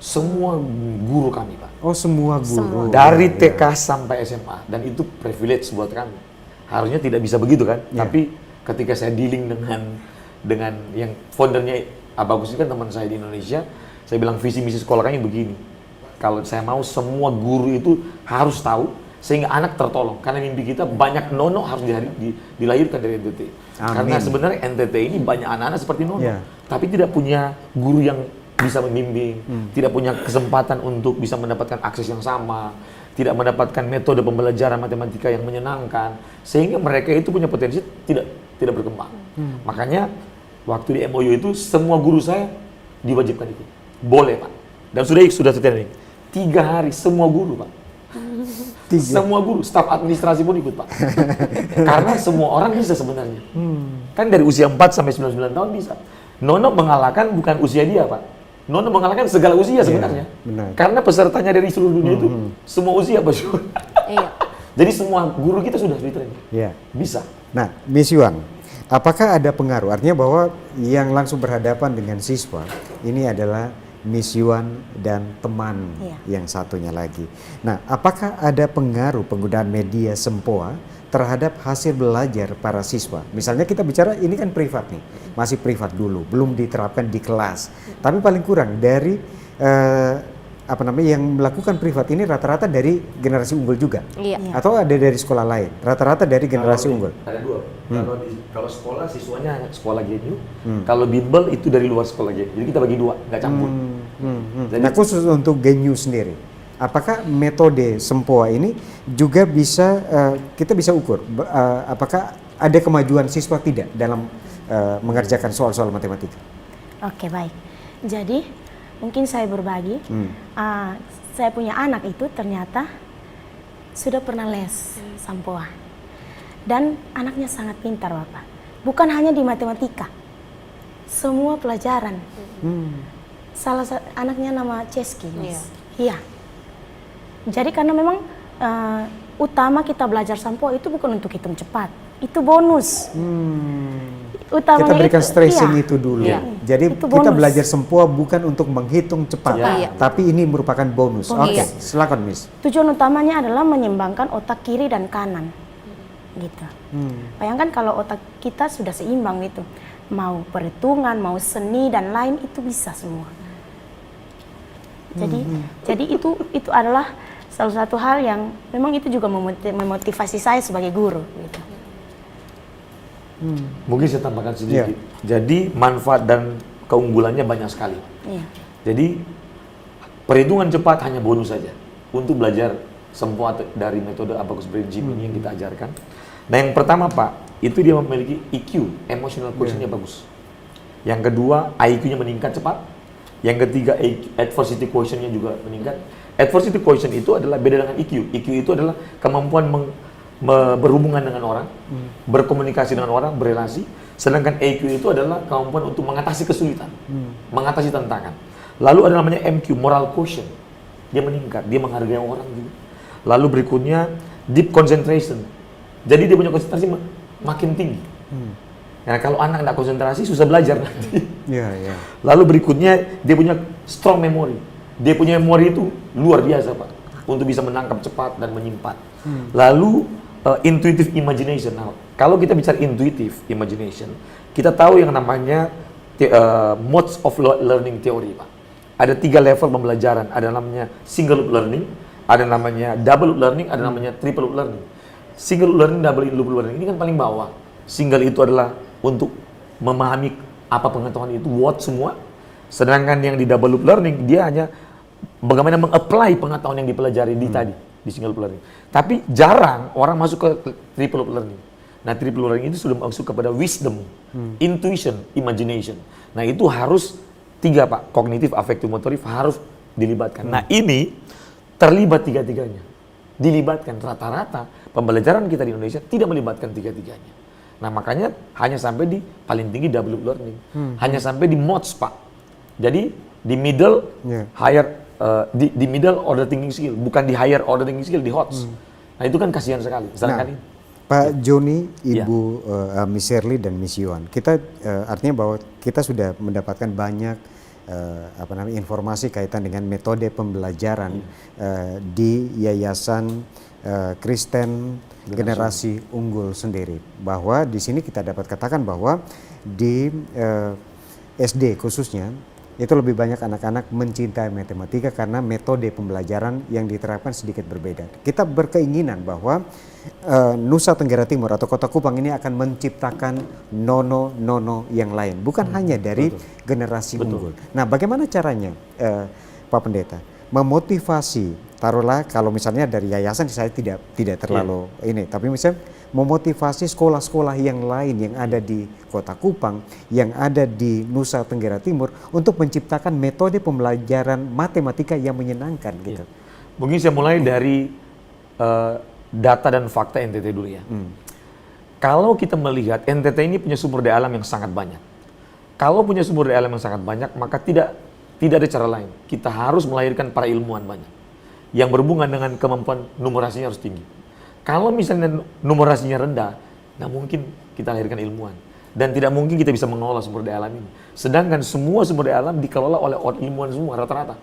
semua guru kami, Pak. Oh, semua guru. Dari Ya, TK sampai SMA, dan itu privilege buat kami. Harusnya tidak bisa begitu kan? Ya. Tapi ketika saya dealing dengan yang foundernya Abacus ini kan teman saya di Indonesia, saya bilang visi misi sekolah kami begini. Kalau saya mau semua guru itu harus tahu sehingga anak tertolong. Karena mimpi kita banyak nono harus dilahirkan dari NTT. Amin. Karena sebenarnya NTT ini banyak anak-anak seperti nono, Ya. tapi tidak punya guru yang bisa membimbing, tidak punya kesempatan untuk bisa mendapatkan akses yang sama, tidak mendapatkan metode pembelajaran matematika yang menyenangkan, sehingga mereka itu punya potensi tidak berkembang. Makanya waktu di MOU itu semua guru saya diwajibkan ikut. Boleh, Pak. Dan sudah training. 3 hari semua guru, Pak. 3. Semua guru, staf administrasi pun ikut, Pak. Karena semua orang bisa sebenarnya. Kan dari usia 4 sampai 99 tahun bisa. Nono mengalahkan bukan usia dia, Pak. Nono mengalahkan segala usia sebenarnya. benar. Karena pesertanya dari seluruh dunia itu semua usia, Pak Syur. Iya. Jadi semua guru kita sudah di-training. Ya. Bisa. Nah, Miss Yuan, apakah ada pengaruh? Artinya bahwa yang langsung berhadapan dengan siswa ini adalah Miss Yuan dan teman yang satunya lagi. Nah, apakah ada pengaruh penggunaan media Sempoa terhadap hasil belajar para siswa? Misalnya kita bicara ini kan privat nih, masih privat dulu, belum diterapkan di kelas. Tapi paling kurang dari yang melakukan privat ini rata-rata dari generasi unggul juga, Iya. atau ada dari sekolah lain? Rata-rata dari generasi unggul. Ada 2. Kalau sekolah siswanya hanya sekolah GNU, kalau bimbel itu dari luar sekolah GNU. Jadi kita bagi 2, nggak campur. Jadi Nah, khusus untuk Genyu sendiri, apakah metode Sempoa ini juga bisa kita bisa ukur apakah ada kemajuan siswa tidak dalam mengerjakan soal-soal matematika? Oke, baik. Jadi mungkin saya berbagi. Saya punya anak itu ternyata sudah pernah les Sempoa. Dan anaknya sangat pintar, Bapak. Bukan hanya di matematika. Semua pelajaran. Salah satu anaknya nama Ceski, Miss. Iya. Jadi karena memang utama kita belajar Sempoa itu bukan untuk hitung cepat. Itu bonus. Utamanya Kita berikan itu, stressing iya. itu dulu. Iya. Jadi Itu kita bonus. belajar Sempoa bukan untuk menghitung cepat, Iya. tapi ini merupakan bonus. Bonus. Oke, Iya. silakan Miss. Tujuan utamanya adalah menyeimbangkan otak kiri dan kanan. Gitu. Bayangkan kalau otak kita sudah seimbang gitu. Mau perhitungan, mau seni dan lain itu bisa semua. Jadi itu adalah salah satu hal yang memang itu juga memotivasi saya sebagai guru gitu. Mungkin saya tambahkan sedikit. Jadi manfaat dan keunggulannya banyak sekali. Iya. Jadi perhitungan cepat hanya bonus saja untuk belajar Sempoa dari metode abacus brain gym ini yang kita ajarkan. Nah yang pertama Pak, itu dia memiliki EQ, emotional quotient-nya bagus. Yang kedua, IQ-nya meningkat cepat. Yang ketiga, adversity quotient-nya juga meningkat. Adversity quotient itu adalah beda dengan EQ. EQ itu adalah kemampuan berhubungan dengan orang, berkomunikasi dengan orang, berelasi. Sedangkan EQ itu adalah kemampuan untuk mengatasi kesulitan, mengatasi tantangan. Lalu ada namanya MQ, moral quotient. Dia meningkat, dia menghargai orang juga. Lalu berikutnya, deep concentration. Jadi dia punya konsentrasi makin tinggi. Nah, kalau anak tidak konsentrasi, susah belajar nanti. Iya. Lalu berikutnya, dia punya strong memory. Dia punya memori itu luar biasa, Pak. Untuk bisa menangkap cepat dan menyimpan. Lalu, intuitive imagination. Nah, kalau kita bicara intuitive imagination, kita tahu yang namanya modes of learning theory, Pak. Ada 3 level pembelajaran. Ada namanya single loop learning, ada namanya double loop learning, ada namanya triple loop learning. Single loop learning, double loop learning ini kan paling bawah. Single itu adalah untuk memahami apa pengetahuan itu, what semua. Sedangkan yang di double loop learning, dia hanya bagaimana meng-apply pengetahuan yang dipelajari di single loop learning. Tapi jarang orang masuk ke triple loop learning. Nah, triple loop learning itu sudah masuk kepada wisdom, intuition, imagination. Nah, itu harus 3 Pak, kognitif, afektif, motorik harus dilibatkan. Nah, ini terlibat 3-tiganya. Dilibatkan rata-rata pembelajaran kita di Indonesia tidak melibatkan 3-tiganya. Nah, makanya hanya sampai di paling tinggi double loop learning. Hanya sampai di modes, Pak. Jadi di middle higher di middle order thinking skill, bukan di higher order thinking skill, di HOTS. Nah, itu kan kasihan sekali. Sedangkan ini Pak Joni, Ibu Miss Shirley dan Miss Yuan, kita artinya bahwa kita sudah mendapatkan banyak informasi kaitan dengan metode pembelajaran di Yayasan Kristen Generasi Unggul sendiri. Bahwa di sini kita dapat katakan bahwa di SD khususnya itu lebih banyak anak-anak mencintai matematika karena metode pembelajaran yang diterapkan sedikit berbeda. Kita berkeinginan bahwa Nusa Tenggara Timur atau Kota Kupang ini akan menciptakan nono-nono yang lain, bukan hanya dari generasi unggul. Nah, bagaimana caranya, Pak Pendeta, memotivasi? Taruhlah kalau misalnya dari yayasan saya tidak terlalu ini, tapi misalnya memotivasi sekolah-sekolah yang lain yang ada di Kota Kupang, yang ada di Nusa Tenggara Timur untuk menciptakan metode pembelajaran matematika yang menyenangkan gitu. Mungkin saya mulai dari data dan fakta NTT dulu ya. Kalau kita melihat NTT ini punya sumber daya alam yang sangat banyak. Kalau punya sumber daya alam yang sangat banyak, maka tidak ada cara lain. Kita harus melahirkan para ilmuwan banyak yang berhubungan dengan kemampuan numerasinya harus tinggi. Kalau misalnya numerasinya rendah, nggak mungkin kita lahirkan ilmuwan. Dan tidak mungkin kita bisa mengelola sumber daya alam ini. Sedangkan semua sumber daya alam dikelola oleh ilmuwan semua rata-rata.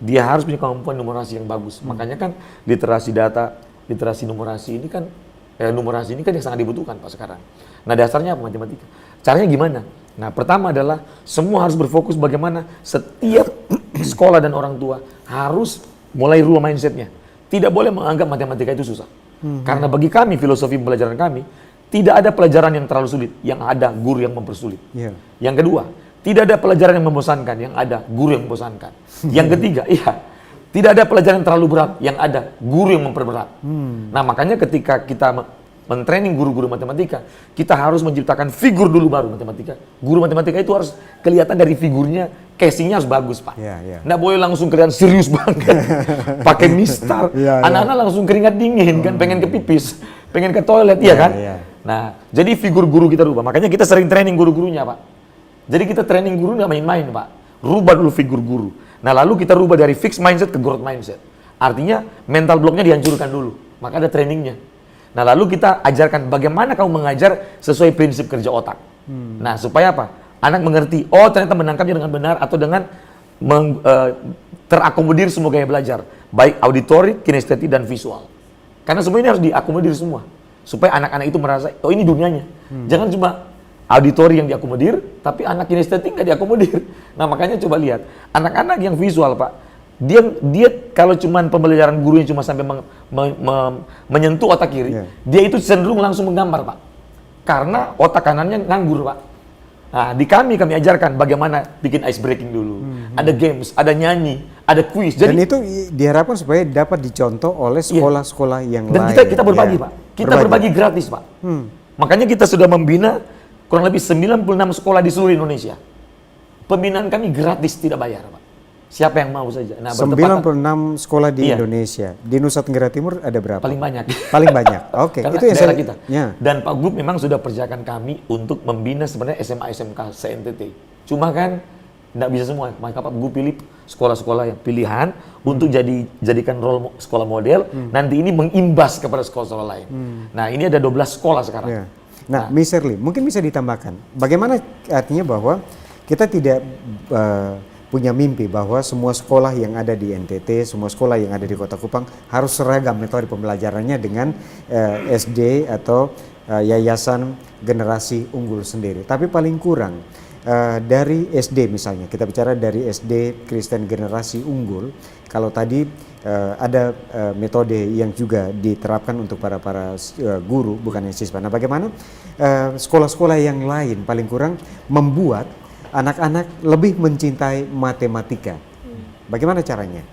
Dia harus punya kemampuan numerasi yang bagus. Makanya kan literasi data, literasi numerasi ini kan yang sangat dibutuhkan Pak sekarang. Nah, dasarnya apa? Matematika. Caranya gimana? Nah, pertama adalah semua harus berfokus bagaimana setiap sekolah dan orang tua harus mulai rubah mindsetnya. Tidak boleh menganggap matematika itu susah. Karena bagi kami, filosofi pembelajaran kami, tidak ada pelajaran yang terlalu sulit, yang ada guru yang mempersulit. Yang kedua, tidak ada pelajaran yang membosankan, yang ada guru yang membosankan. Yang ketiga, Tidak ada pelajaran yang terlalu berat, yang ada guru yang memperberat. Nah, makanya ketika kita mentraining guru-guru matematika, kita harus menciptakan figur dulu baru matematika. Guru matematika itu harus kelihatan dari figurnya, casingnya harus bagus, Pak. Nggak boleh langsung kelihatan serius banget, pakai mistar. Anak-anak langsung keringat dingin kan, pengen ke pipis, pengen ke toilet, ya kan? Nah, jadi figur guru kita rubah. Makanya kita sering training guru-gurunya, Pak. Jadi kita training guru nggak main-main, Pak. Rubah dulu figur guru. Nah, lalu kita rubah dari fixed mindset ke growth mindset. Artinya mental blocknya dihancurkan dulu. Maka ada trainingnya. Nah, lalu kita ajarkan bagaimana kamu mengajar sesuai prinsip kerja otak. Nah, supaya apa? Anak mengerti, oh ternyata menangkapnya dengan benar atau dengan terakomodir semua gaya belajar. Baik auditory, kinestetik, dan visual. Karena semua ini harus diakomodir semua. Supaya anak-anak itu merasa, oh ini dunianya. Jangan cuma auditory yang diakomodir, tapi anak kinestetik nggak diakomodir. Nah, makanya coba lihat, anak-anak yang visual, Pak, dia kalau cuman pembelajaran gurunya cuma sampai menyentuh otak kiri, dia itu cenderung langsung menggambar, Pak. Karena otak kanannya nganggur, Pak. Nah, di kami ajarkan bagaimana bikin ice breaking dulu. Ada games, ada nyanyi, ada quiz. Dan itu diharapkan supaya dapat dicontoh oleh sekolah-sekolah yang lain. Dan kita berbagi, Pak. Kita berbagi gratis, Pak. Makanya kita sudah membina kurang lebih 96 sekolah di seluruh Indonesia. Pembinaan kami gratis, tidak bayar, Pak. Siapa yang mau saja. Nah, 96 sekolah di Indonesia. Di Nusa Tenggara Timur ada berapa? Paling banyak. Paling banyak. Oke, itu yang daerah kita. Dan Pak Gub memang sudah percayakan kami untuk membina sebenarnya SMA SMK se-NTT. Cuma kan tidak bisa semua. Maka Pak Gub pilih sekolah-sekolah yang pilihan untuk jadikan role sekolah model. Nanti ini mengimbas kepada sekolah-sekolah lain. Nah, ini ada 12 sekolah sekarang. Nah, Miss Shirley, mungkin bisa ditambahkan. Bagaimana artinya bahwa kita tidak punya mimpi bahwa semua sekolah yang ada di NTT, semua sekolah yang ada di Kota Kupang harus seragam metode pembelajarannya dengan SD atau yayasan generasi unggul sendiri. Tapi paling kurang dari SD misalnya, kita bicara dari SD Kristen generasi unggul, kalau tadi ada metode yang juga diterapkan untuk para guru, bukan yang siswa. Nah, bagaimana sekolah-sekolah yang lain paling kurang membuat anak-anak lebih mencintai matematika? Bagaimana caranya?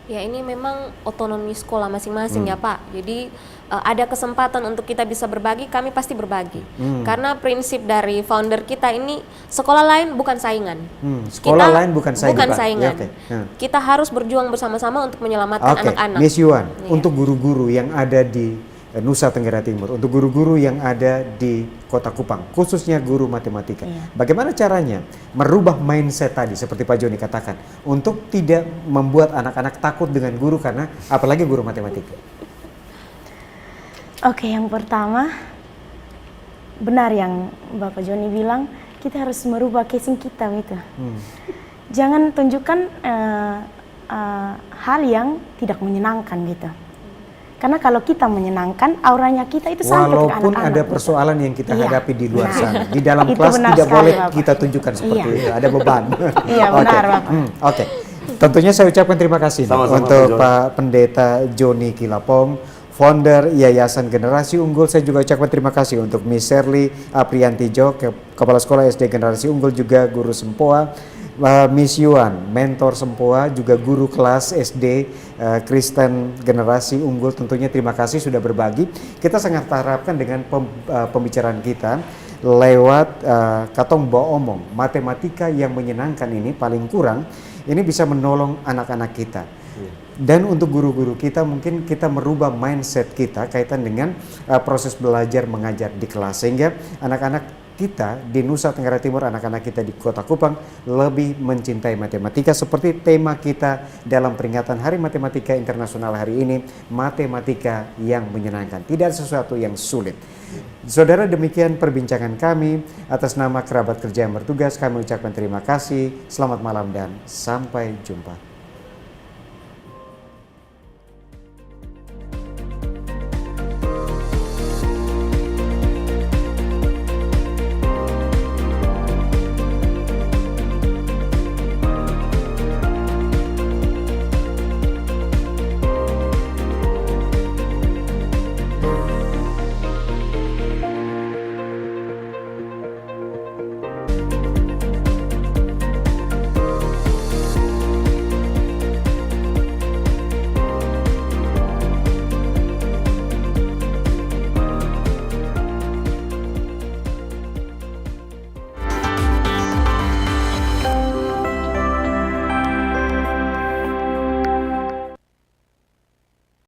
Ya, ini memang otonomi sekolah masing-masing ya, Pak. Jadi ada kesempatan untuk kita bisa berbagi, kami pasti berbagi. Karena prinsip dari founder kita ini, sekolah lain bukan saingan. Sekolah lain bukan saingan. Bukan saingan. Kita harus berjuang bersama-sama untuk menyelamatkan anak-anak. Miss Yuan, untuk guru-guru yang ada di Nusa Tenggara Timur, untuk guru-guru yang ada di Kota Kupang, khususnya guru matematika, bagaimana caranya merubah mindset tadi seperti Pak Joni katakan, untuk tidak membuat anak-anak takut dengan guru, karena apalagi guru matematika? Oke, yang pertama, benar yang Bapak Joni bilang, kita harus merubah casing kita gitu. Jangan tunjukkan hal yang tidak menyenangkan gitu. Karena kalau kita menyenangkan, auranya kita itu sampai ke anak-anak. Walaupun ada persoalan yang kita hadapi di luar sana, di dalam kelas tidak boleh Bapak kita tunjukkan seperti itu, ada beban. Iya, benar Bapak. Oke. Tentunya saya ucapkan terima kasih untuk Pak Pendeta Joni Kilapong, founder Yayasan Generasi Unggul. Saya juga ucapkan terima kasih untuk Miss Shirley Apriantijo, Kepala Sekolah SD Generasi Unggul, juga guru Sempoa. Miss Yuan, mentor Sempoa, juga guru kelas SD Kristen Generasi Unggul. Tentunya terima kasih sudah berbagi. Kita sangat harapkan dengan pembicaraan kita lewat katong bawa omong, matematika yang menyenangkan ini paling kurang ini bisa menolong anak-anak kita. Dan untuk guru-guru kita, mungkin kita merubah mindset kita kaitan dengan proses belajar mengajar di kelas, sehingga anak-anak kita di Nusa Tenggara Timur, anak-anak kita di Kota Kupang lebih mencintai matematika, seperti tema kita dalam peringatan Hari Matematika Internasional hari ini, matematika yang menyenangkan, tidak sesuatu yang sulit. Saudara, demikian perbincangan kami. Atas nama kerabat kerja yang bertugas, kami ucapkan terima kasih, selamat malam dan sampai jumpa.